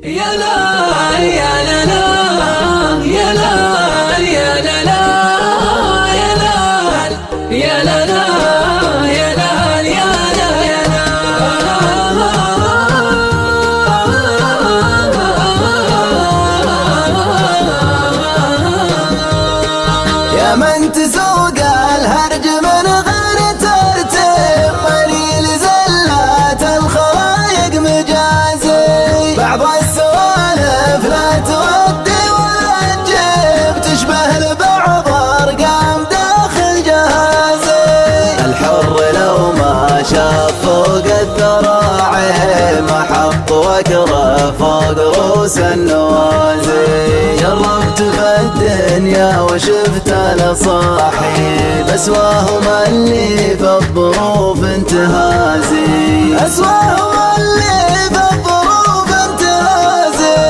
يا لا يا لا لا يا لا يا لا لا يا لا يا لا لا يا لا يا لا يا لا يا من تسوق الهرج من غير ترتيب قليل زلات الخلايق مجازي بعض السوالف لا تودي ولا تجيب تشبه لبعض ارقام داخل جهازي الحر لو ما شاف فوق الذراعي ما حط وكره فوق رؤوس النوازي جربت في الدنيا وشفت الصاحي بأسواهم اللي في الظروف انتهازي أسواهم اللي في الظروف انتهازي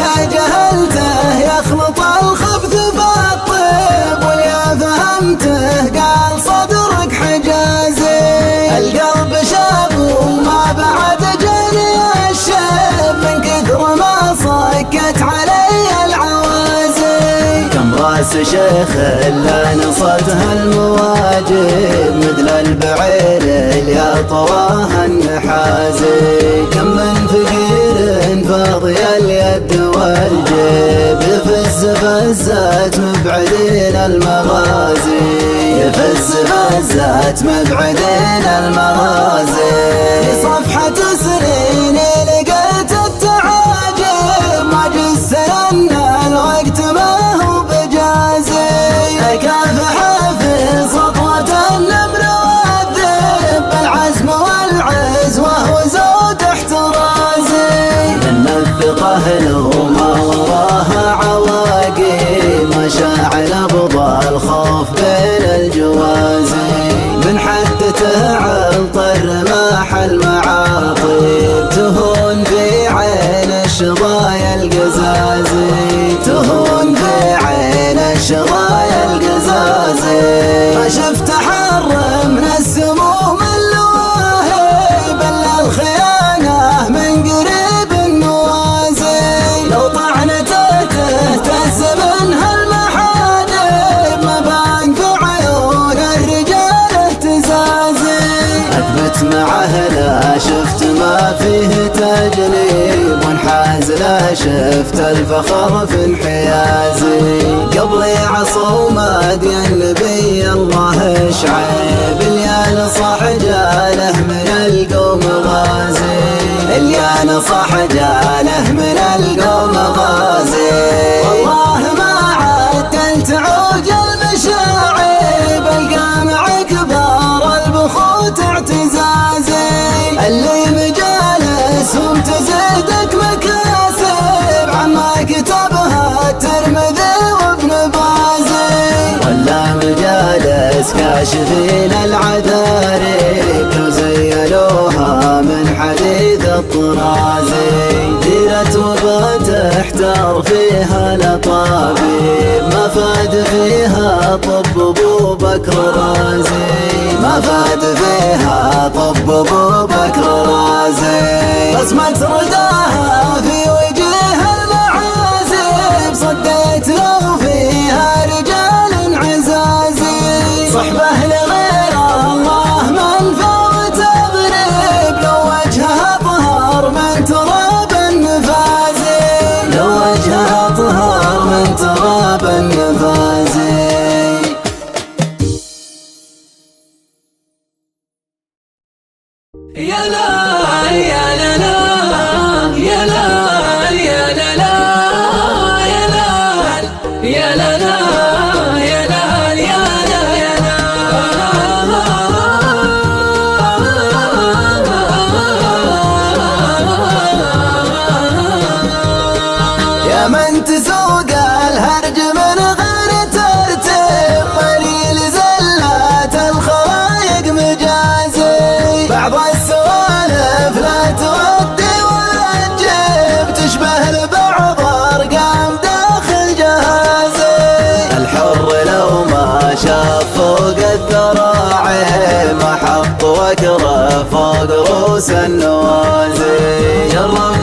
يا جهلته يخلط الخبث بالطيب واليا فهمته قال صدرك حجازي القلب شاب وما بعد جاني الشاب من كثر ما صكت علي العوازي كم راس شيخ الا نصتها المواجب مثل البعير اللي طواها النحازي كم من فقير فاضي اليد والجيب يفز فزات مبعدين المغازي يفز فزات مبعدين المغازي في صفحة سنيني لقيت التعاجب ما جس ان الوقت ما هو بجازي كافح في سطوة النمر والذئب بالعزم والعز وهو زود احترازي من الثقة لو ما وراها عواقب مشاعل بضع الخوف بين الجوازي من حدته عالطر ماح المعاطي تهون في عين الشظايا القزازي تهون في عين الشظايا القزازي ما شفت حر من السموم اللواهب الا الخيانة من قريب النوازي لو طعنته تهتز منها المحارب ما بان في عيون الرجال اهتزازي اثبت معه لا شفت ما فيه تجنيب وانحاز لا شفت الفخر في انحيازي قبلي عصومة يا النبي الله اشعب اللي نصح جاله من القوم غازي اللي نصح جاله من القوم غازي والله ما عدلت عوج المشاعب القامع كبار البخوت اعتزازي اللي مجالسهم تزيدك مكاسب عما كتبها الترمذي وابن بازي ولا مجالس كاشفين العذاري وزيلوها من حديث الطرازي ديرت وبات احتار فيها لطبيب ما فاد فيها طب ابو بكر رازي ما فاد فيها طب ابو بكر رازي بصمة رداها في وجه المعازب صديت لو فيها رجال عزازي صحبه لغير الله منفى وتضرب لو وجهها طهر من تراب النفازي لو وجهها طهر من تراب النفازي يا لا يا لا لا يا لا يا لا لا يا لا يا لا لا يا لا يا لا يا لا يا من تسوق الهرج من غير ترتيب قليل زلات الخلايق مجازي بعض السوالف لا تودي ولا تجيب تشبه لبعض ارقام داخل جهازي الحر لو ما شاف فوق الذراعي ما حط وكره فوق رؤوس النوازي جربت